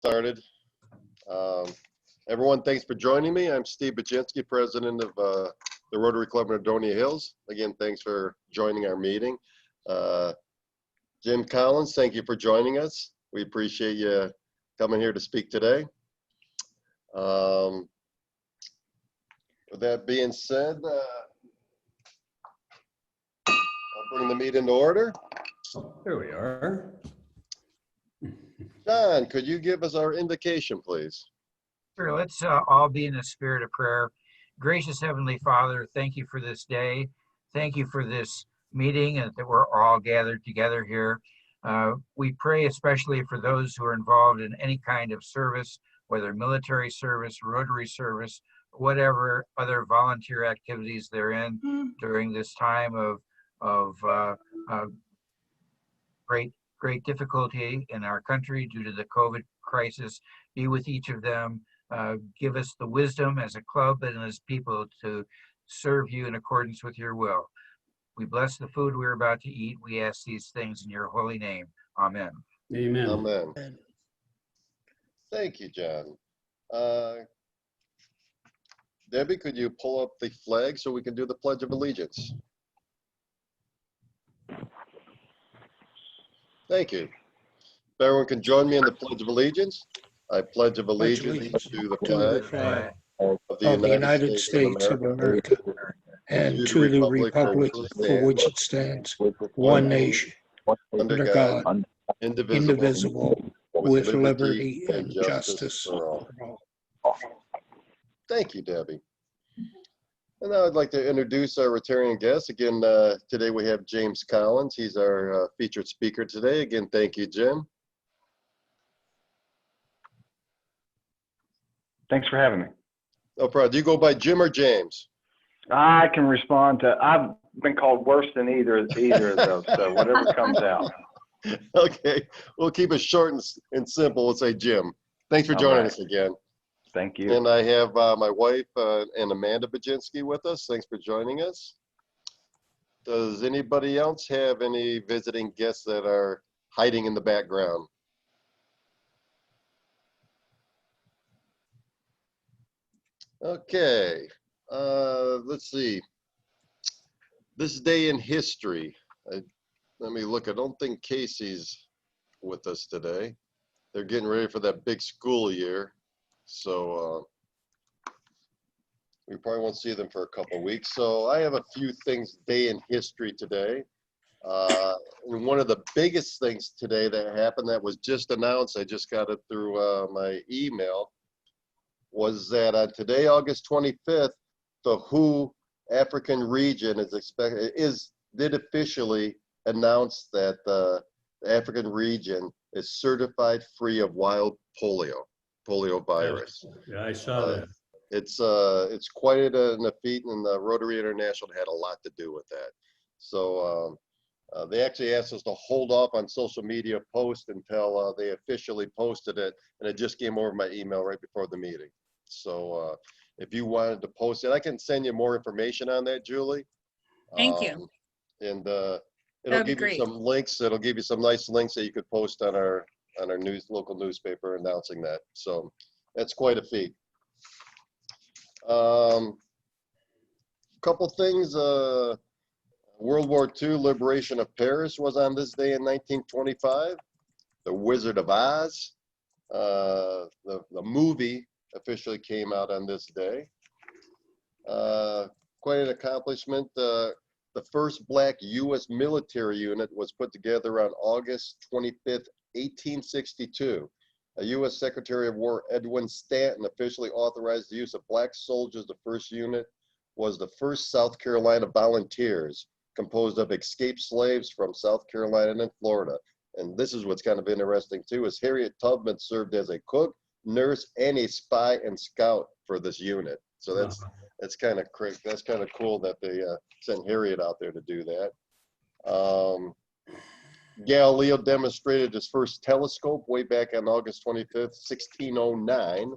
Started. Um, Everyone, thanks for joining me. I'm Steve Baczynski, president of the Rotary Club of Nordonia Hills. Again, thanks for joining our meeting. Jim Collins, thank you for joining us. We appreciate you coming here to speak today. With that being said, I'll bring the meeting to order. Here we are. John, could you give us our invocation, please? Sure, let's all be in the spirit of prayer. Gracious Heavenly Father, thank you for this day. Thank you for this meeting and that we're all gathered together here. We pray especially for those who are involved in any kind of service, whether military service, Rotary service, whatever other volunteer activities they're in during this time of great difficulty in our country due to the COVID crisis. Be with each of them. Give us the wisdom as a club and as people to serve you in accordance with your will. We bless the food we're about to eat. We ask these things in your holy name. Amen. Amen. Amen. Thank you, John. Debbie, could you pull up the flag so we can do the Pledge of Allegiance? Thank you. If everyone can join me in the Pledge of Allegiance. I pledge of allegiance to the flag of the United States of America and to the republic for which it stands, one nation, under God, indivisible, with liberty and justice for all. Thank you, Debbie. And now I'd like to introduce our Rotarian guest. Again, today we have James Collins. He's our featured speaker today. Again, thank you, Jim. Thanks for having me. No problem. Do you go by Jim or James? I can respond to, I've been called worse than either of those, so whatever comes out. Okay, we'll keep it short and simple. We'll say Jim. Thanks for joining us again. Thank you. And I have my wife and Amanda Baczynski with us. Thanks for joining us. Does anybody else have any visiting guests that are hiding in the background? Okay, let's see. This day in history. Let me look. I don't think Casey's with us today. They're getting ready for that big school year. So we probably won't see them for a couple of weeks. So I have a few things day in history today. And one of the biggest things today that happened that was just announced, I just got it through my email, was that on today, August 25th, the WHO African region did officially announce that the African region is certified free of wild polio virus. Yeah, I saw that. It's quite a feat, and the Rotary International had a lot to do with that. So they actually asked us to hold off on social media posts until they officially posted it, and it just came over my email right before the meeting. So if you wanted to post it, I can send you more information on that, Julie. Thank you. And it'll give you some links. It'll give you some nice links that you could post on our local newspaper announcing that. So that's quite a feat. Couple things. World War II liberation of Paris was on this day in 1925. The Wizard of Oz, the movie, officially came out on this day. Quite an accomplishment. The first black U.S. military unit was put together on August 25th, 1862. A U.S. Secretary of War Edwin Stanton officially authorized the use of black soldiers. The first unit was the 1st South Carolina Volunteers, composed of escaped slaves from South Carolina and Florida. And this is what's kind of interesting too, is Harriet Tubman served as a cook, nurse, and a spy and scout for this unit. So that's kind of crazy. That's kind of cool that they sent Harriet out there to do that. Galileo demonstrated his first telescope way back on August 25th, 1609.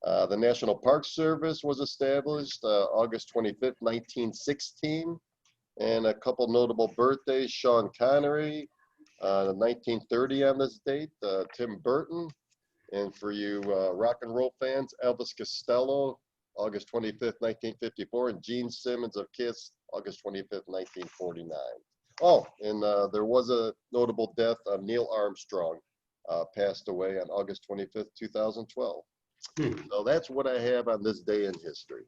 The National Park Service was established August 25th, 1916. And a couple notable birthdays: Sean Connery, 1930 on this date, Tim Burton, And for you rock and roll fans, Elvis Costello, August 25th, 1954, and Gene Simmons of Kiss, August 25th, 1949. Oh, and there was a notable death of Neil Armstrong, passed away on August 25th, 2012. So that's what I have on this day in history.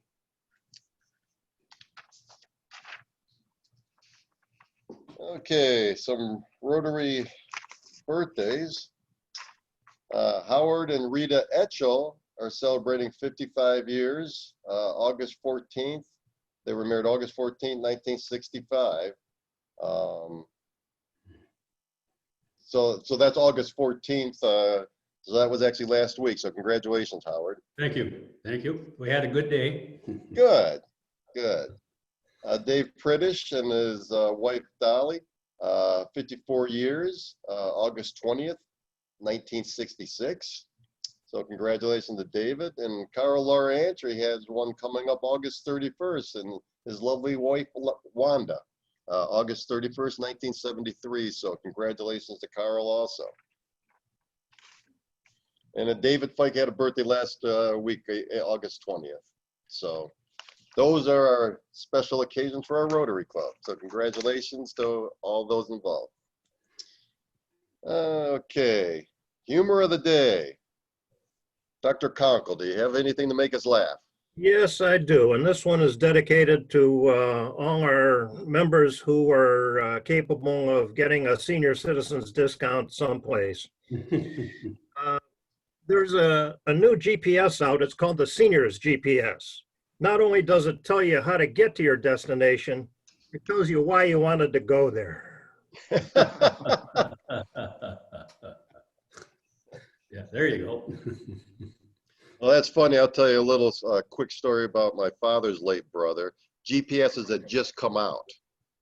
Okay, some Rotary birthdays. Howard and Rita Etchell are celebrating 55 years, August 14th. They were married August 14th, 1965. So that's August 14th. So that was actually last week. So congratulations, Howard. Thank you. Thank you. We had a good day. Good, good. Dave Pritish and his wife Dolly, 54 years, August 20th, 1966. So congratulations to David. And Carl Laura Antry has one coming up August 31st, and his lovely wife Wanda, August 31st, 1973. So congratulations to Carl also. And David Fike had a birthday last week, August 20th. So those are our special occasions for our Rotary Club. So congratulations to all those involved. Okay, humor of the day. Dr. Conkle, do you have anything to make us laugh? Yes, I do. And this one is dedicated to all our members who are capable of getting a senior citizens discount someplace. There's a new GPS out. It's called the Seniors GPS. Not only does it tell you how to get to your destination, it tells you why you wanted to go there. Yeah, there you go. Well, that's funny. I'll tell you a little quick story about my father's late brother. GPSs had just come out,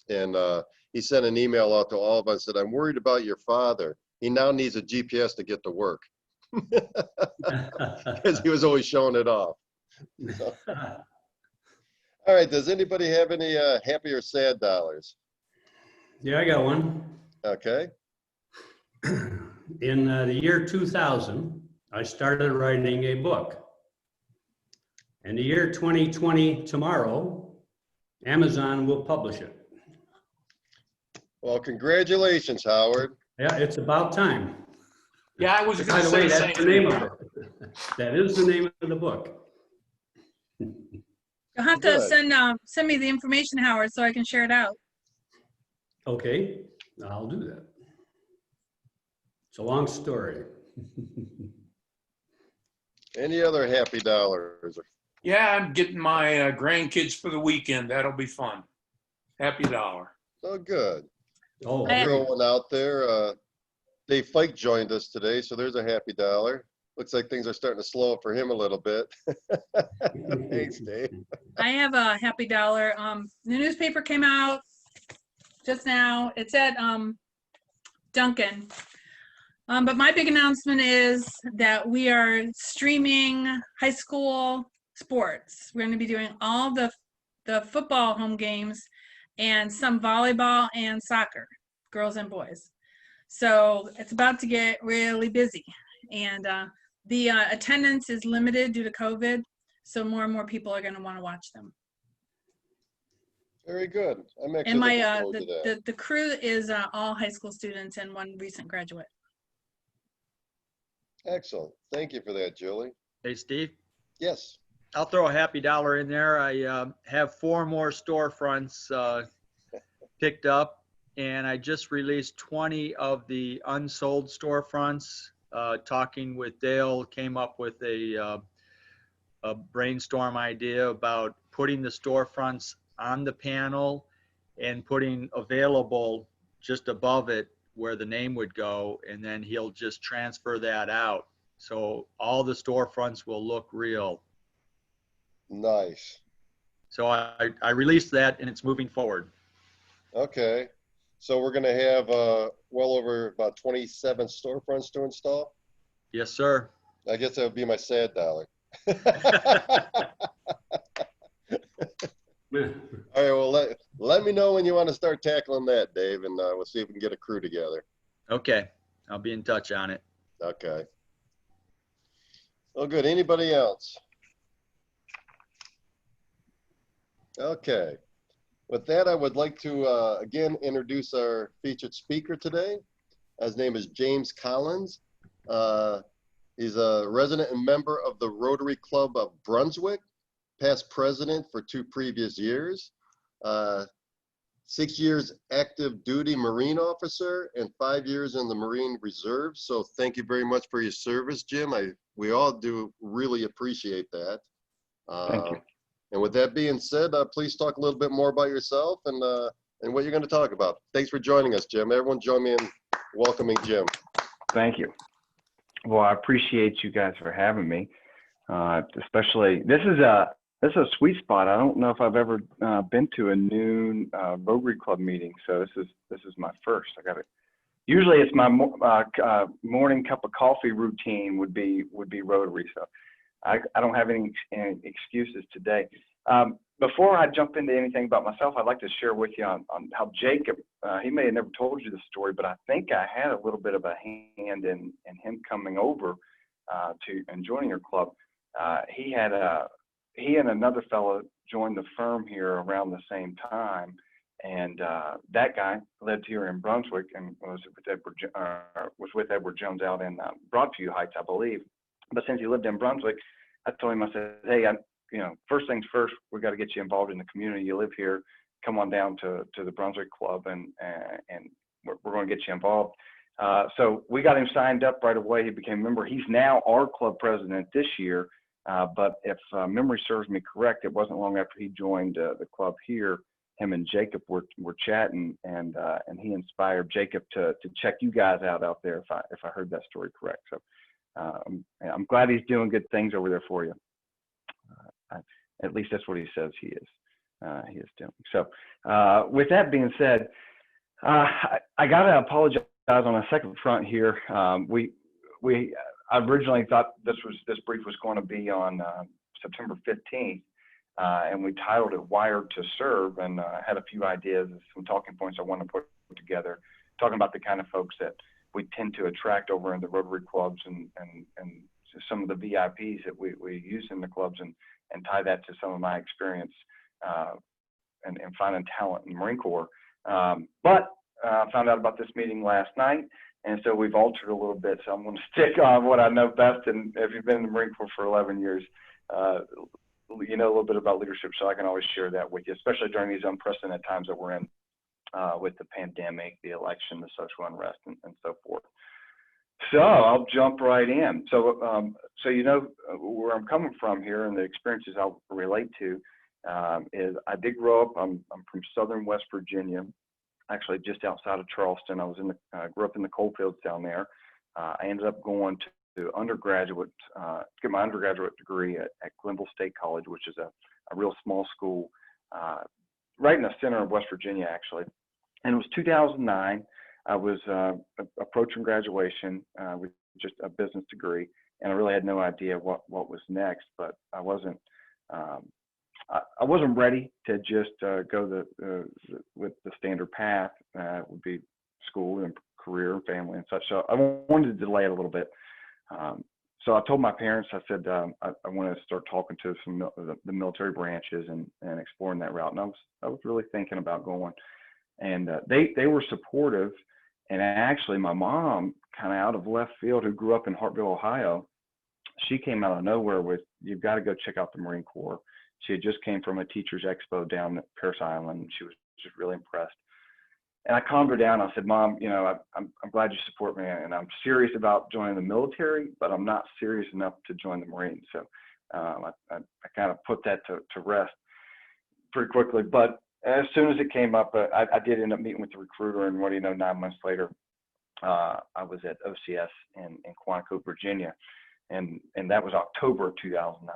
and he sent an email out to all of us and said, "I'm worried about your father. He now needs a GPS to get to work," because he was always showing it off. So. All right. Does anybody have any happy or sad dollars? Yeah, I got one. Okay. In the year 2000, I started writing a book. In the year 2020, tomorrow, Amazon will publish it. Well, congratulations, Howard. Yeah, it's about time. Yeah, I was By going to the way, say that's the same name thing. of it. That is the name of the book. You'll have to Good. send me the information, Howard, so I can share it out. Okay, I'll do that. It's a long story. Any other happy dollars? Yeah, I'm getting my grandkids for the weekend. That'll be fun. Happy dollar. Oh, good. Oh, I- I'll throw one out there. Dave Fike joined us today, so there's a happy dollar. Looks like things are starting to slow up for him a little bit. Thanks, Dave. I have a happy dollar. The newspaper came out just now. It said Duncan. But my big announcement is that we are streaming high school sports. We're going to be doing all the football home games and some volleyball and soccer, girls and boys. So it's about to get really busy. And the attendance is limited due to COVID. So more and more people are going to want to watch them. Very good. I'm actually And my looking forward to that. the crew is all high school students and one recent graduate. Excellent. Thank you for that, Julie. Hey, Steve, Yes. I'll throw a happy dollar in there. I have 4 more storefronts picked up, and I just released 20 of the unsold storefronts. Talking with Dale, came up with a brainstorm idea about putting the storefronts on the panel and putting available just above it where the name would go, and then he'll just transfer that out. So all the storefronts will look real. Nice. So I released that, and it's moving forward. Okay. So we're going to have well over about 27 storefronts to install. Yes, sir. I guess that would be my sad dollar. All right. Well, let me know when you want to start tackling that, Dave, and we'll see if we can get a crew together. Okay. I'll be in touch on it. Okay. Oh, good. Anybody else? Okay. With that, I would like to again introduce our featured speaker today. His name is James Collins. He's a resident and member of the Rotary Club of Brunswick, past president for 2 previous years, 6 years active duty Marine officer, and 5 years in the Marine Reserve. So thank you very much for your service, Jim. We all do really appreciate that. Thank you. And with that being said, please talk a little bit more about yourself and what you're going to talk about. Thanks for joining us, Jim. Everyone join me in welcoming Jim. Thank you. Well, I appreciate you guys for having me. Especially, this is a sweet spot. I don't know if I've ever been to a noon Rotary Club meeting, so this is my first. I got it. Usually, it's my morning cup of coffee routine would be Rotary. So I don't have any excuses today. Before I jump into anything about myself, I'd like to share with you on how Jacob, he may have never told you the story, but I think I had a little bit of a hand in him coming over and joining your club. He and another fellow joined the firm here around the same time. And that guy lived here in Brunswick and was with Edward Jones out in Broadview Heights, I believe. But since he lived in Brunswick, I told him, I said, hey, first things first, we got to get you involved in the community. You live here, come on down to the Brunswick Club, and we're going to get you involved. So we got him signed up right away. He became a member. He's now our club president this year. But if memory serves me correct, it wasn't long after he joined the club here. Him and Jacob were chatting, and he inspired Jacob to check you guys out there. If I heard that story correct. So. I'm glad he's doing good things over there for you. At least that's what he says he is doing. So with that being said, I gotta apologize on a second front here. I originally thought this brief was going to be on September 15th, and we titled it "Wired to Serve," and had a few ideas, some talking points I wanted to put together, talking about the kind of folks that we tend to attract over in the Rotary clubs and some of the VIPs that we use in the clubs, and tie that to some of my experience and finding talent in the Marine Corps. But I found out about this meeting last night, and so we've altered a little bit. So I'm going to stick on what I know best. And if you've been in the Marine Corps for 11 years, you know a little bit about leadership, so I can always share that with you, especially during these unprecedented times that we're in. With the pandemic, the election, the social unrest, and so forth. So I'll jump right in. So you know where I'm coming from here, and the experiences I'll relate to is I did grow up. I'm from southern West Virginia, actually just outside of Charleston. I was grew up in the coal fields down there. I ended up going to undergraduate, get my undergraduate degree at Glenville State College, which is a real small school right in the center of West Virginia, actually. And it was 2009. I was approaching graduation with just a business degree, and I really had no idea what was next. But I wasn't ready to just go with the standard path. Would be school and career and family and such. So I wanted to delay it a little bit. So I told my parents, I said, I wanted to start talking to some of the military branches and exploring that route. And I was really thinking about going. And they were supportive. And actually, my mom, kind of out of left field, who grew up in Hartville, Ohio, she came out of nowhere with, you've got to go check out the Marine Corps. She had just came from a teacher's expo down at Paris Island, and she was just really impressed. And I calmed her down. I said, Mom, I'm glad you support me, and I'm serious about joining the military, but I'm not serious enough to join the Marines. So I kind of put that to rest pretty quickly. But as soon as it came up, I did end up meeting with the recruiter, and what do you know, 9 months later, I was at OCS in Quantico, Virginia, and that was October of 2009.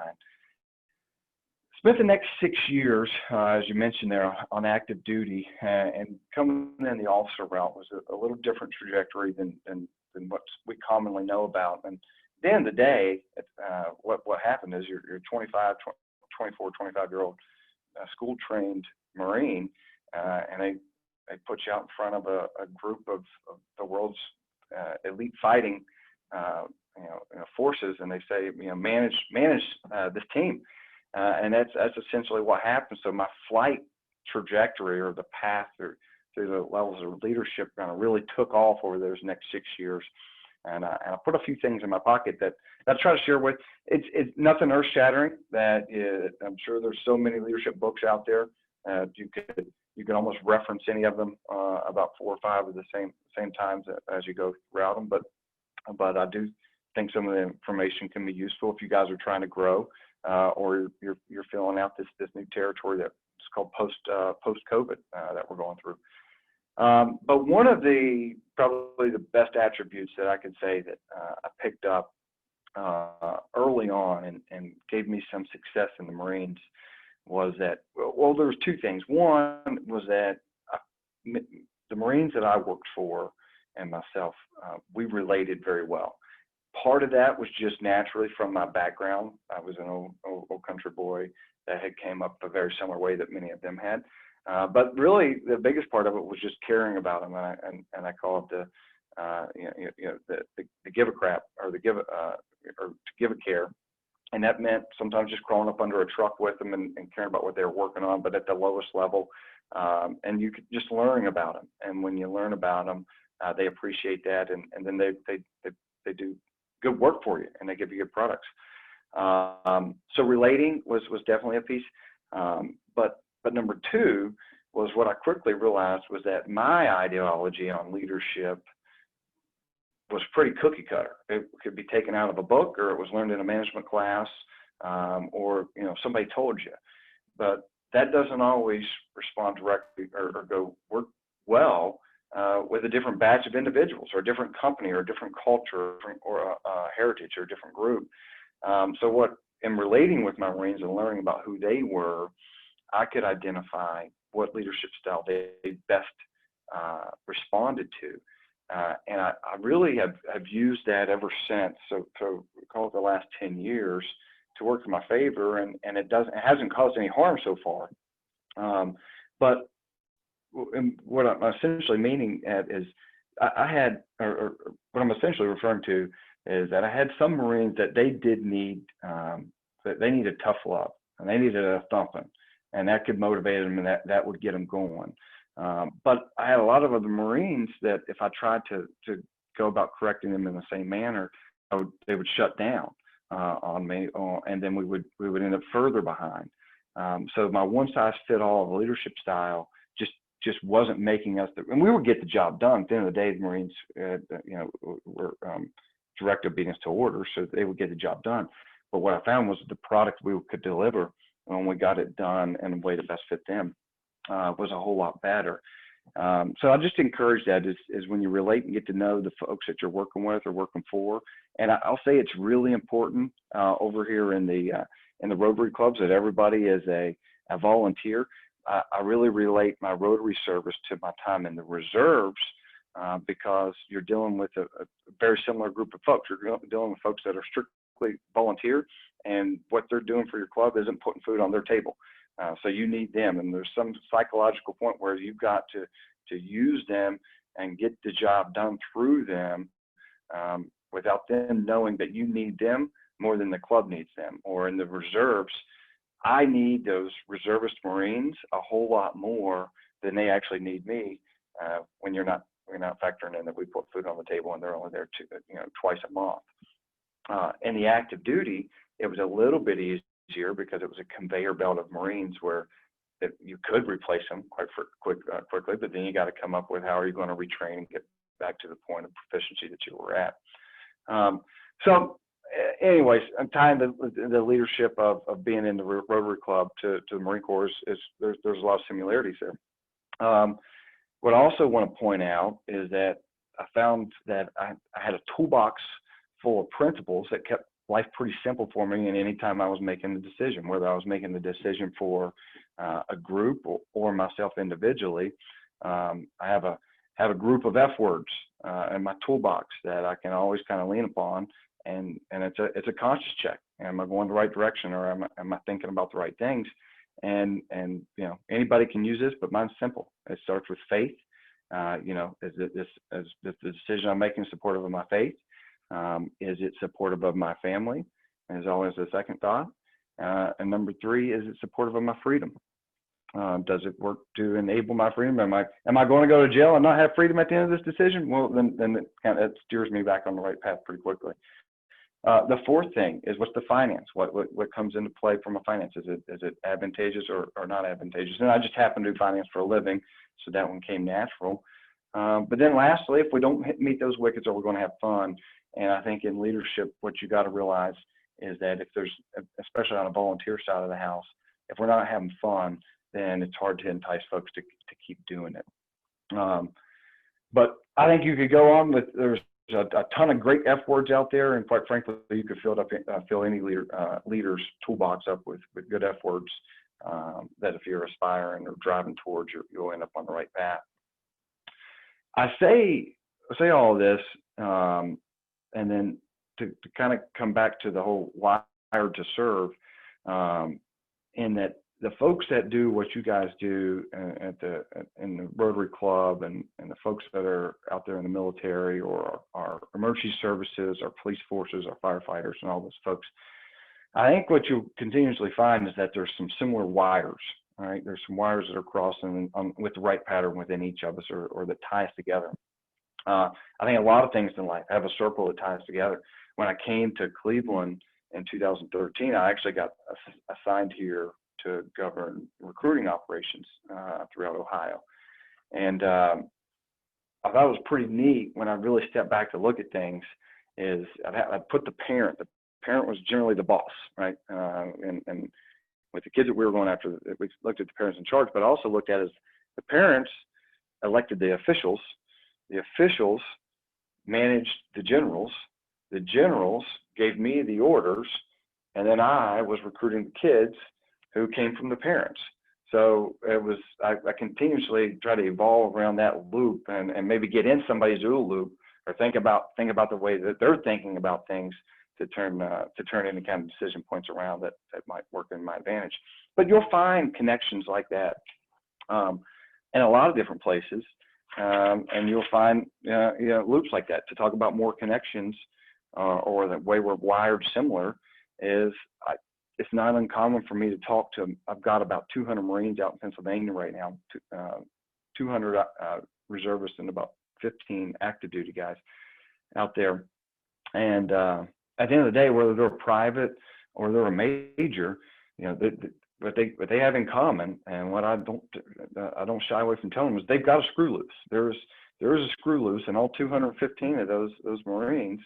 Spent the next 6 years, as you mentioned there, on active duty, and coming in the officer route was a little different trajectory than what we commonly know about. And at the end of the day, what happened is you're 24, 25-year-old school-trained Marine, and they put you out in front of a group of the world's elite fighting forces, and they say, manage this team. And that's essentially what happened. So my flight trajectory, or the path through the levels of leadership, kind of really took off over those next 6 years. And I put a few things in my pocket that I try to share with. It's nothing earth shattering. I'm sure there's so many leadership books out there. You can almost reference any of them about 4 or 5 at the same times as you go throughout them. But I do think some of the information can be useful if you guys are trying to grow, or you're filling out this new territory that's called post-COVID that we're going through. But one of probably the best attributes that I could say that I picked up early on and gave me some success in the Marines was that, well, there was 2 things. One was that the Marines that I worked for and myself, we related very well. Part of that was just naturally from my background. I was an old country boy that had came up a very similar way that many of them had. But really, the biggest part of it was just caring about them, and I call it the give a crap, or the give or to give a care. And that meant sometimes just crawling up under a truck with them and caring about what they were working on, but at the lowest level. And you could just learn about them. And when you learn about them, they appreciate that, and then they do good work for you, and they give you good products. So relating was definitely a piece. But number 2 was what I quickly realized was that my ideology on leadership was pretty cookie cutter. It could be taken out of a book, or it was learned in a management class, or somebody told you. But that doesn't always respond directly or go work well with a different batch of individuals, or a different company, or a different culture, or a heritage, or a different group. So what, in relating with my Marines and learning about who they were, I could identify what leadership style they best responded to. And I really have used that ever since. So call it the last 10 years to work in my favor, and it hasn't caused any harm so far. But what I'm essentially meaning at is I had, or what I'm essentially referring to is that I had some Marines that they did need, that they needed tough love, and they needed a thumping, and that could motivate them, and that would get them going. But I had a lot of other Marines that if I tried to go about correcting them in the same manner, they would shut down on me, and then we would end up further behind. So my one-size-fit-all leadership style just wasn't making us, and we would get the job done. At the end of the day, the Marines, were direct obedience to orders, so they would get the job done. But what I found was the product we could deliver when we got it done in a way that best fit them was a whole lot better. So I just encourage that is when you relate and get to know the folks that you're working with or working for. And I'll say it's really important over here in the Rotary clubs that everybody is a volunteer. I really relate my Rotary service to my time in the reserves because you're dealing with a very similar group of folks. You're dealing with folks that are strictly volunteer, and what they're doing for your club isn't putting food on their table. So you need them, and there's some psychological point where you've got to use them and get the job done through them without them knowing that you need them more than the club needs them. Or in the reserves, I need those reservist Marines a whole lot more than they actually need me when we're not factoring in that we put food on the table and they're only there twice a month. In the active duty, it was a little bit easier because it was a conveyor belt of Marines where that you could replace them quite quickly, but then you got to come up with how are you going to retrain and get back to the point of proficiency that you were at. So anyways, I'm tying the leadership of being in the Rotary Club to the Marine Corps is there's a lot of similarities there. What I also want to point out is that I found that I had a toolbox full of principles that kept life pretty simple for me. And anytime I was making the decision, whether I was making the decision for a group or myself individually, I have a group of F words in my toolbox that I can always kind of lean upon. And it's a conscious check. Am I going the right direction, or am I thinking about the right things? And anybody can use this, but mine's simple. It starts with faith. Is the decision I'm making supportive of my faith? Is it supportive of my family? Is always the second thought. And number 3, is it supportive of my freedom? Does it work to enable my freedom? Am I going to go to jail and not have freedom at the end of this decision? Well, then it steers me back on the right path pretty quickly. The 4th thing is, what's the finance? What comes into play from a finance? Is it advantageous or not advantageous? And I just happen to do finance for a living, so that one came natural. But then lastly, if we don't meet those wickets, are we going to have fun? And I think in leadership, what you got to realize is that if there's, especially on a volunteer side of the house, if we're not having fun, then it's hard to entice folks to keep doing it. But I think you could go on with, there's a ton of great F words out there, and quite frankly, you could fill any leader's toolbox up with good F words that if you're aspiring or driving towards, you'll end up on the right path. I say all of this, and then to kind of come back to the whole wired to serve, in that the folks that do what you guys do in the Rotary Club, and the folks that are out there in the military or our emergency services, our police forces, our firefighters, and all those folks, I think what you'll continuously find is that there's some similar wires. All right, there's some wires that are crossing with the right pattern within each of us, or that tie us together. I think a lot of things in life have a circle that ties together. When I came to Cleveland in 2013, I actually got assigned here to govern recruiting operations throughout Ohio. And I thought it was pretty neat when I really stepped back to look at things, is I'd put the parent was generally the boss, right? And with the kids that we were going after, we looked at the parents in charge, but I also looked at as the parents elected the officials managed the generals gave me the orders, and then I was recruiting the kids who came from the parents. So it was, I continuously try to evolve around that loop, and maybe get in somebody's OODA loop, or think about the way that they're thinking about things, to turn any kind of decision points around that might work in my advantage. But you'll find connections like that in a lot of different places, and you'll find loops like that. To talk about more connections, or the way we're wired similar, is it's not uncommon for me to talk to. I've got about 200 Marines out in Pennsylvania right now, 200 reservists and about 15 active duty guys out there, and at the end of the day, whether they're private or they're a major, what they have in common, and what I don't shy away from telling them, is they've got a screw loose. There is a screw loose in all 215 of those Marines,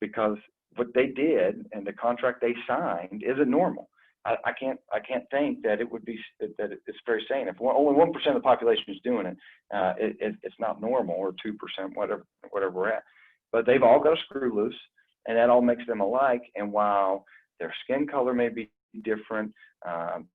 because what they did and the contract they signed isn't normal. I can't think that it would be that it's very sane. If only 1% of the population is doing it, it's not normal, or 2%, whatever we're at. But they've all got a screw loose, and that all makes them alike. And while their skin color may be different,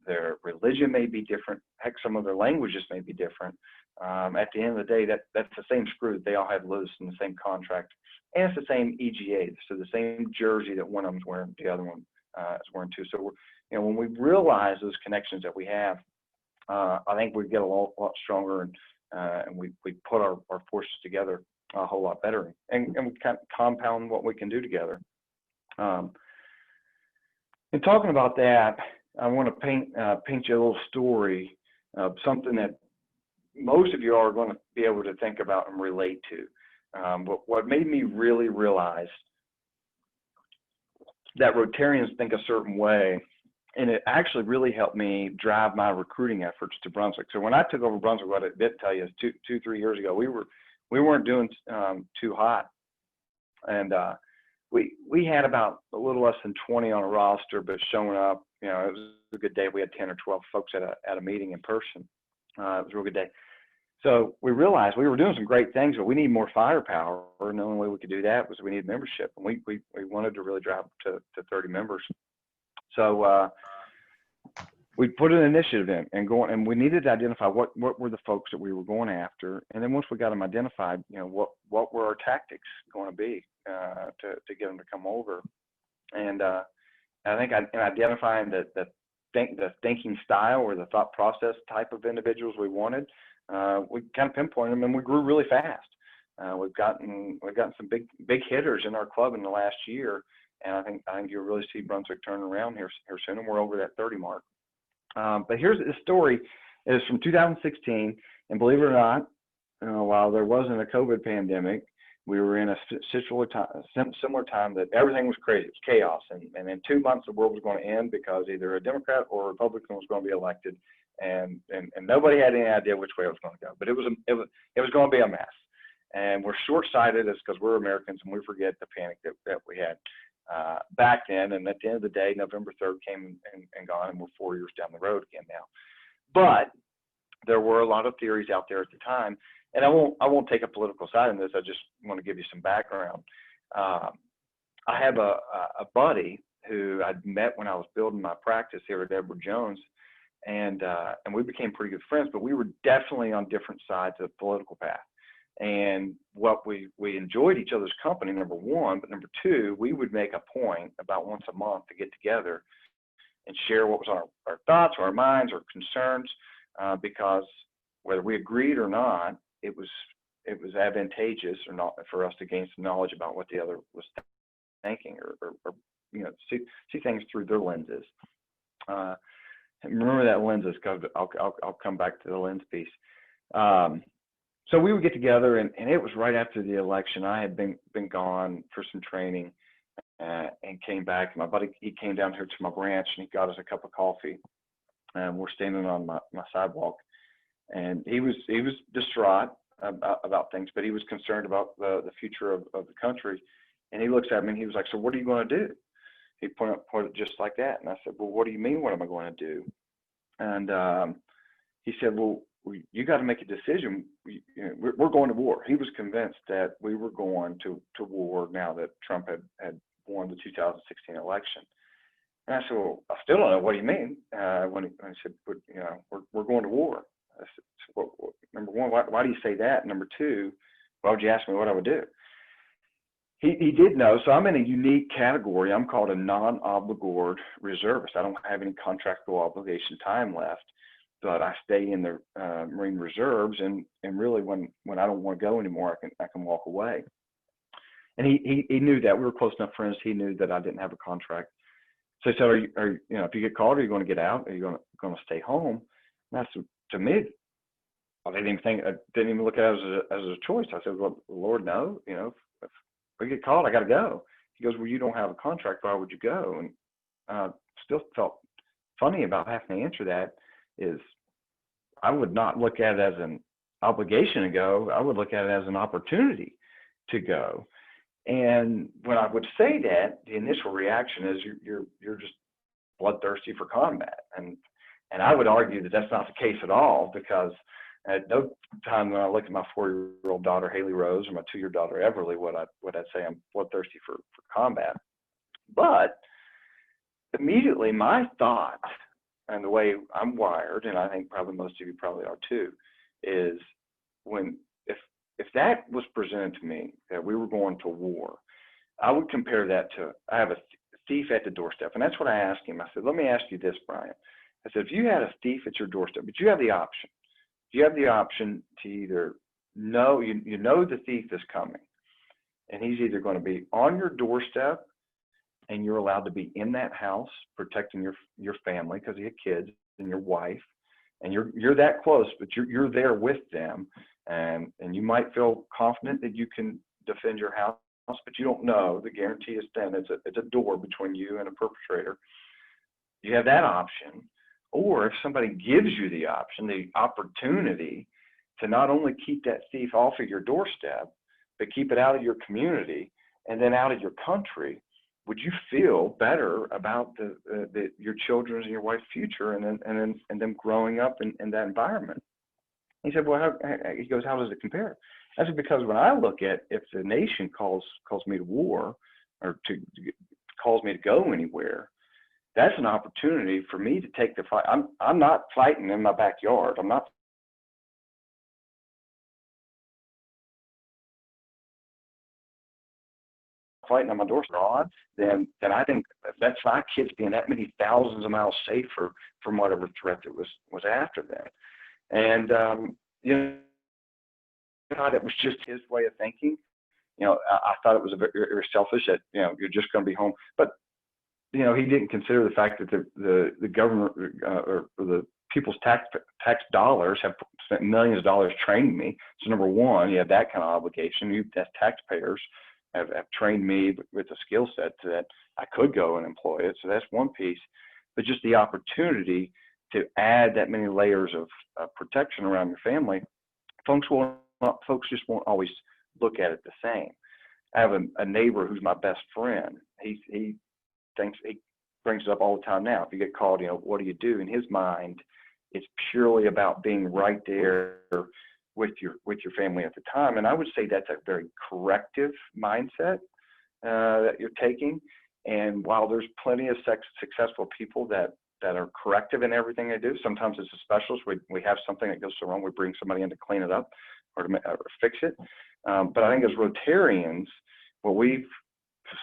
their religion may be different, heck, some of their languages may be different, at the end of the day, that's the same screw that they all have loose in the same contract. And it's the same EGA, so the same jersey that one of them's wearing, the other one is wearing too. So when we realize those connections that we have, I think we get a lot stronger, and we put our forces together a whole lot better, and we kind of compound what we can do together. And talking about that, I want to paint you a little story of something that most of you are going to be able to think about and relate to. But what made me really realize that Rotarians think a certain way, and it actually really helped me drive my recruiting efforts to Brunswick. So when I took over Brunswick, what I did tell you is 3 years ago, we weren't doing too hot, and we had about a little less than 20 on a roster, but showing up, it was a good day. We had 10 or 12 folks at a meeting in person. It was a real good day. So we realized we were doing some great things, but we need more firepower, and the only way we could do that was we needed membership, and we wanted to really drive to 30 members. So we put an initiative in, and we needed to identify what were the folks that we were going after, and then once we got them identified, what were our tactics going to be to get them to come over. And I think in identifying the thinking style, or the thought process type of individuals we wanted, we kind of pinpointed them, and we grew really fast. We've gotten some big hitters in our club in the last year, and I think you'll really see Brunswick turn around here soon, and we're over that 30 mark. But here's the story. It's from 2016, and believe it or not, while there wasn't a COVID pandemic, we were in a similar time that everything was crazy. It was chaos, and in 2 months the world was going to end because either a Democrat or a Republican was going to be elected, and nobody had any idea which way it was going to go. But it was going to be a mess. And we're short-sighted because we're Americans, and we forget the panic that we had back then. And at the end of the day, November 3rd came and gone, and we're 4 years down the road again now. But there were a lot of theories out there at the time, and I won't take a political side in this. I just want to give you some background. I have a buddy who I'd met when I was building my practice here at Edward Jones, and we became pretty good friends. But we were definitely on different sides of the political path. And what we enjoyed each other's company, number one, but number two, we would make a point about once a month to get together and share what was on our thoughts, or our minds, or concerns, because whether we agreed or not, it was advantageous or not for us to gain some knowledge about what the other was thinking, or see things through their lenses. Remember that lenses, because I'll come back to the lens piece. So we would get together, and it was right after the election. I had been gone for some training, and came back. My buddy, he came down here to my branch, and he got us a cup of coffee. And we're standing on my sidewalk, and he was distraught about things, but he was concerned about the future of the country. And he looks at me, and he was like, "So what are you going to do?" He pointed it just like that, and I said, "Well, what do you mean? What am I going to do?" And he said, "Well, you got to make a decision. We're going to war." He was convinced that we were going to war now that Trump had won the 2016 election. And I said, "Well, I still don't know. What do you mean?" When he said, we're going to war. I said, well, number one, why do you say that? Number two, why would you ask me what I would do? He did know. So I'm in a unique category. I'm called a non-obligor reservist. I don't have any contractual obligation time left, but I stay in the Marine Reserves, and really when I don't want to go anymore, I can walk away. And he knew that. We were close enough friends. He knew that I didn't have a contract. So he said, "Are you if you get called, are you going to get out? Are you going to stay home?" And that's, to me, I didn't even look at it as a choice. I said, "Well, Lord, no. If we get called, I got to go." He goes, "Well, you don't have a contract. Why would you go?" And still felt funny about having to answer that. Is I would not look at it as an obligation to go. I would look at it as an opportunity to go. And when I would say that, the initial reaction is you're just bloodthirsty for combat. And I would argue that that's not the case at all, because at no time when I look at my 4-year-old daughter Haley Rose or my 2-year daughter Everly would I say I'm bloodthirsty for combat. But immediately my thought, and the way I'm wired, and I think probably most of you probably are too, is if that was presented to me that we were going to war, I would compare that to, I have a thief at the doorstep. And that's what I asked him. I said, "Let me ask you this, Brian." I said, "If you had a thief at your doorstep, but you have the option, to either know, you know the thief is coming, and he's either going to be on your doorstep, and you're allowed to be in that house protecting your family because you have kids and your wife, and you're that close, but you're there with them, and you might feel confident that you can defend your house, but you don't know. The guarantee is thin. It's a door between you and a perpetrator. You have that option. Or if somebody gives you the option, the opportunity to not only keep that thief off of your doorstep, but keep it out of your community and then out of your country, would you feel better about your children's and your wife's future and them growing up in that environment?" He said, "Well, he goes, how does it compare?" I said, "Because when I look at, if the nation calls me to war, or calls me to go anywhere, that's an opportunity for me to take the fight. I'm not fighting in my backyard. I'm not fighting on my doorstep. Then I think that's my kids being that many thousands of miles safer from whatever threat that was after them." And thought it was just his way of thinking. I thought it was very selfish that, you're just going to be home. But, he didn't consider the fact that the government or the people's tax dollars have spent millions of dollars training me. So number one, you have that kind of obligation. You, as taxpayers, have trained me with a skill set so that I could go and employ it. So that's one piece. But just the opportunity to add that many layers of protection around your family, folks just won't always look at it the same. I have a neighbor who's my best friend. He brings it up all the time now. If you get called, what do you do? In his mind, it's purely about being right there with your family at the time. And I would say that's a very corrective mindset that you're taking. And while there's plenty of successful people that are corrective in everything they do, sometimes it's a specialist. We have something that goes so wrong, we bring somebody in to clean it up or fix it. But I think as Rotarians, what we've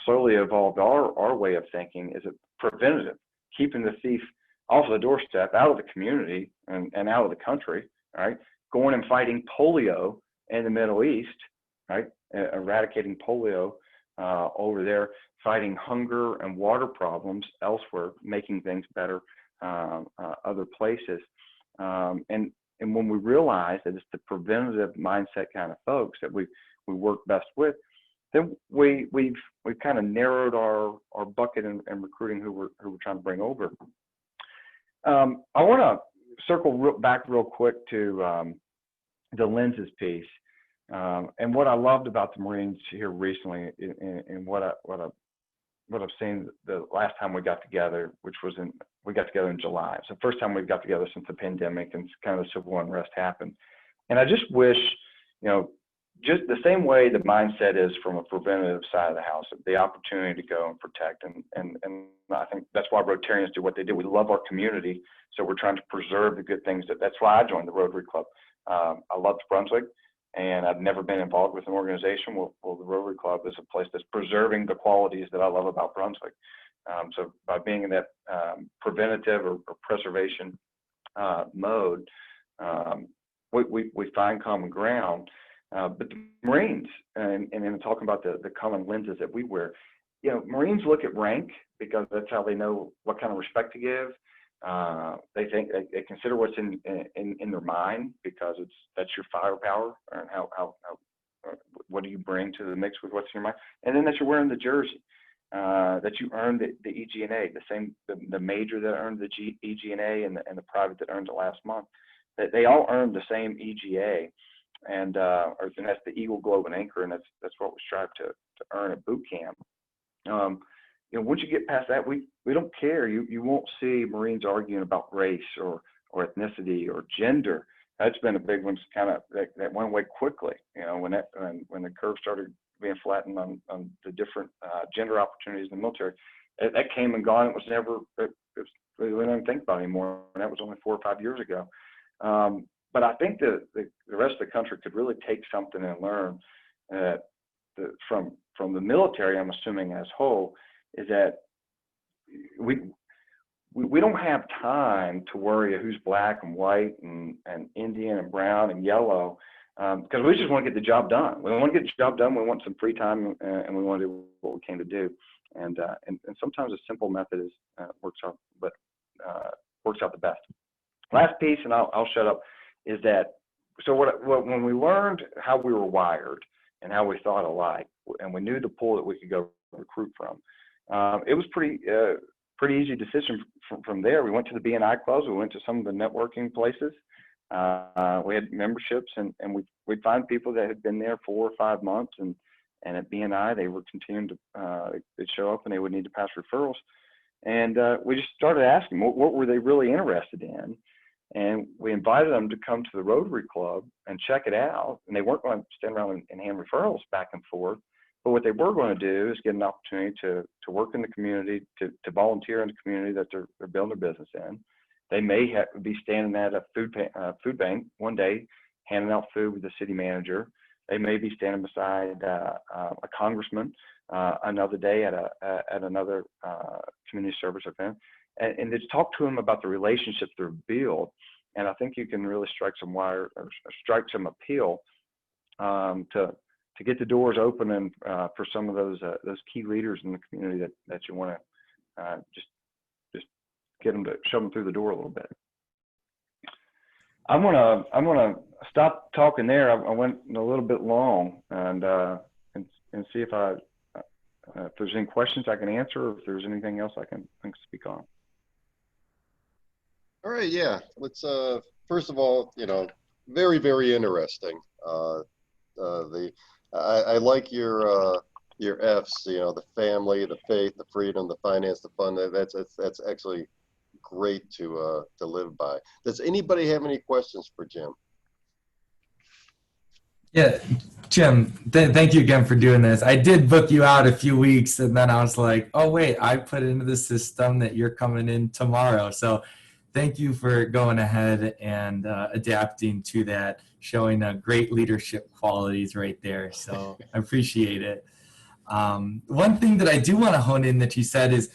slowly evolved our way of thinking is preventative, keeping the thief off the doorstep, out of the community and out of the country, right? Going and fighting polio in the Middle East, right? Eradicating polio over there, fighting hunger and water problems elsewhere, making things better other places. And when we realize that it's the preventative mindset kind of folks that we work best with, then we've kind of narrowed our bucket in recruiting who we're trying to bring over. I want to circle back real quick to the lenses piece, and what I loved about the Marines here recently, and what I've seen the last time we got together, we got together in July. It's the first time we've got together since the pandemic and kind of the civil unrest happened. And I just wish, just the same way the mindset is from a preventative side of the house, the opportunity to go and protect. And I think that's why Rotarians do what they do. We love our community, so we're trying to preserve the good things. That's why I joined the Rotary Club. I loved Brunswick, and I've never been involved with an organization. Well, the Rotary Club is a place that's preserving the qualities that I love about Brunswick. So by being in that preventative or preservation mode, we find common ground. But the Marines, and in talking about the common lenses that we wear, Marines look at rank because that's how they know what kind of respect to give. They think they consider what's in their mind because that's your firepower, and how what do you bring to the mix with what's in your mind, and then that you're wearing the jersey, that you earned the EG&A, the major that earned the EG&A and the private that earned it last month, that they all earned the same EGA. And that's the Eagle, Globe, and Anchor, and that's what we strive to earn at boot camp. Once you get past that, we don't care. You won't see Marines arguing about race or ethnicity or gender. That's been a big one, kind of that went away quickly. When the curve started being flattened on the different gender opportunities in the military, that came and gone. It was never. We don't even think about it anymore, and that was only 4 or 5 years ago. But I think the rest of the country could really take something and learn from the military, I'm assuming as whole, is that we don't have time to worry who's black and white and Indian and brown and yellow, because we just want to get the job done. We want to get the job done. We want some free time, and we want to do what we came to do. And sometimes a simple method works out the best. Last piece, and I'll shut up, is that when we learned how we were wired and how we thought alike, and we knew the pool that we could go recruit from, it was pretty easy decision from there. We went to the BNI clubs. We went to some of the networking places. We had memberships, and we'd find people that had been there 4 or 5 months, and at BNI they were continuing to they'd show up and they would need to pass referrals, and we just started asking what were they really interested in. And we invited them to come to the Rotary Club and check it out. And they weren't going to stand around and hand referrals back and forth. But what they were going to do is get an opportunity to work in the community, to volunteer in the community that they're building their business in. They may be standing at a food bank one day, handing out food with the city manager. They may be standing beside a congressman another day at another community service event. And just talk to them about the relationships they're built, and I think you can really strike some wire or strike some appeal to get the doors open and for some of those key leaders in the community that you want to just get them to shove them through the door a little bit. I'm gonna stop talking there. I went a little bit long, and see if there's any questions I can answer, or if there's anything else I can speak on. All right, yeah. Let's first of all, very, very interesting. I like your F's. The family, the faith, the freedom, the finance, the fun. That's actually great to live by. Does anybody have any questions for Jim? Yeah, Jim, thank you again for doing this. I did book you out a few weeks, and then I was like, oh wait, I put into the system that you're coming in tomorrow. So thank you for going ahead and adapting to that, showing great leadership qualities right there. So I appreciate it. One thing that I do want to hone in that you said is,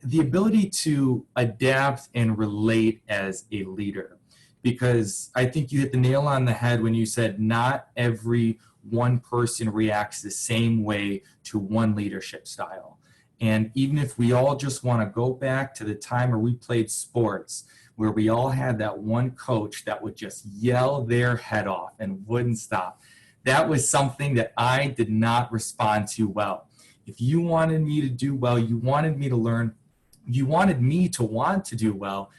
the ability to adapt and relate as a leader. Because I think you hit the nail on the head when you said not every one person reacts the same way to one leadership style. And even if we all just want to go back to the time where we played sports, where we all had that one coach that would just yell their head off and wouldn't stop, that was something that I did not respond to well. If you wanted me to do well, you wanted me to learn, you wanted me to want to do well,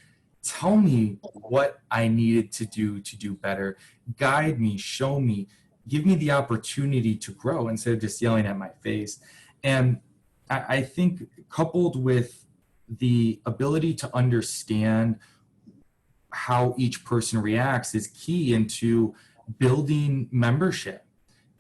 tell me what I needed to do better, guide me, show me, give me the opportunity to grow instead of just yelling at my face. And I think coupled with the ability to understand how each person reacts is key into building membership.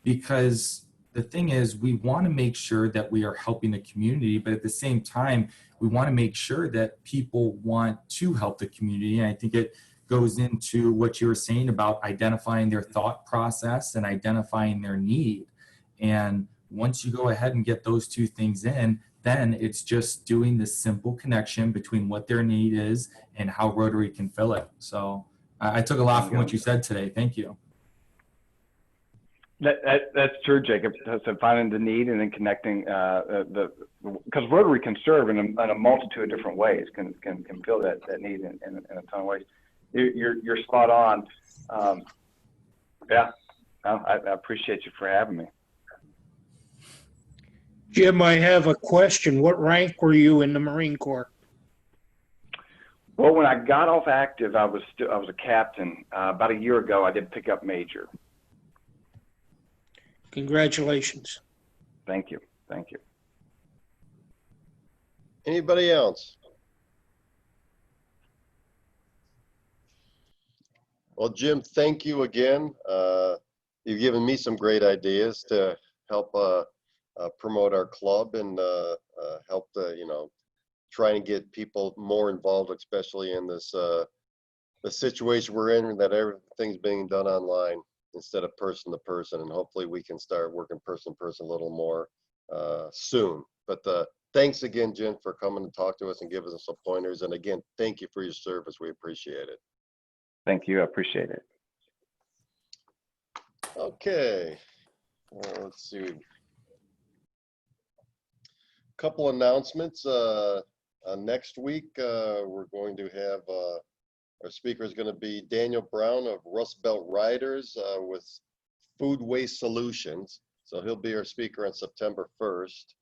Because the thing is, we want to make sure that we are helping the community, but at the same time, we want to make sure that people want to help the community. And I think it goes into what you were saying about identifying their thought process and identifying their need. And once you go ahead and get those two things in, then it's just doing the simple connection between what their need is and how Rotary can fill it. So I took a lot from what you said today. Thank you. That's true, Jacob. So finding the need and then connecting because Rotary can serve in a multitude of different ways, can fill that need in a ton of ways. You're spot on. I appreciate you for having me. Jim, I have a question. What rank were you in the Marine Corps? Well, when I got off active, I was a captain. About a year ago, I did pick up major. Congratulations. Thank you. Thank you. Anybody else? Well, Jim, thank you again. You've given me some great ideas to help promote our club and help try and get people more involved, especially in this the situation we're in, that everything's being done online instead of person to person, and hopefully we can start working person to person a little more soon. But thanks again, Jen, for coming to talk to us and giving us some pointers. And again, thank you for your service. We appreciate it. Thank you. I appreciate it. Okay. Let's see. Couple announcements. Next week, we're going to have our speaker is going to be Daniel Brown of Rust Belt Riders with Food Waste Solutions. So he'll be our speaker on September 1st.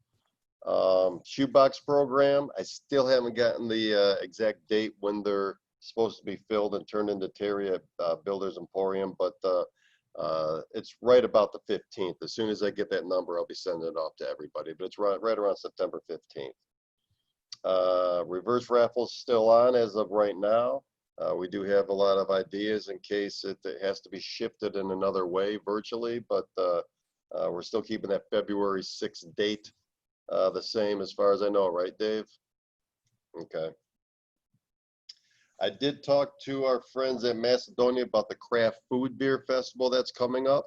Shoebox program. I still haven't gotten the exact date when they're supposed to be filled and turned into Terry at Builders Emporium, but it's right about the 15th. As soon as I get that number, I'll be sending it off to everybody, but it's right around September 15th. Reverse raffle's still on as of right now. We do have a lot of ideas in case it has to be shifted in another way virtually, but we're still keeping that February 6th date the same as far as I know, right, Dave? Okay. I did talk to our friends at Macedonia about the Craft Food Beer Festival that's coming up.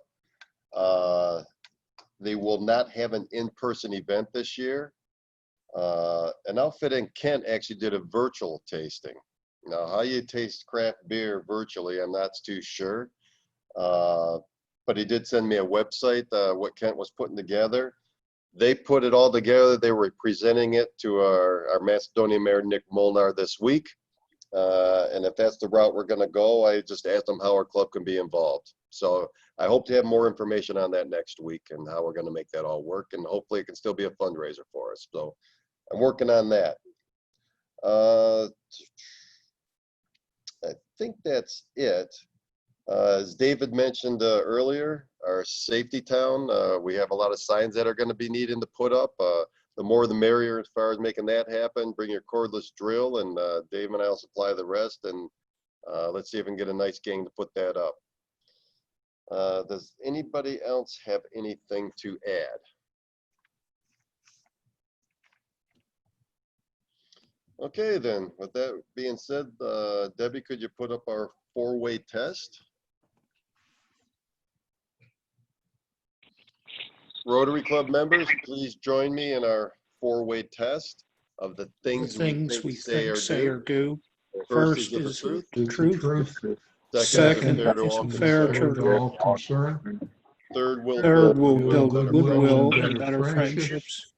They will not have an in-person event this year. An outfit in Kent actually did a virtual tasting. Now, how you taste craft beer virtually, I'm not too sure. but he did send me a website, what Kent was putting together. They put it all together. They were presenting it to our Macedonia Mayor, Nick Molnar, this week. And if that's the route we're going to go, I just asked them how our club can be involved. So I hope to have more information on that next week and how we're going to make that all work. And hopefully it can still be a fundraiser for us. So I'm working on that. I think that's it. As David mentioned earlier, our safety town, we have a lot of signs that are going to be needing to put up. The more the merrier as far as making that happen. Bring your cordless drill, and Dave and I will supply the rest. And let's see if we can get a nice gang to put that up. Does anybody else have anything to add? Okay, then, with that being said, Debbie, could you put up our 4-way test? Rotary Club members, please join me in our 4-way test of the things we think, say, or do. First is the truth. Second is fair to all concerned. Third will build goodwill and better friendships.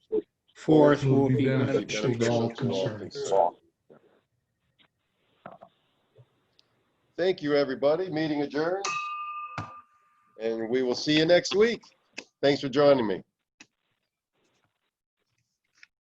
Fourth will be beneficial to all concerned. Thank you, everybody. Meeting adjourned. And we will see you next week. Thanks for joining me.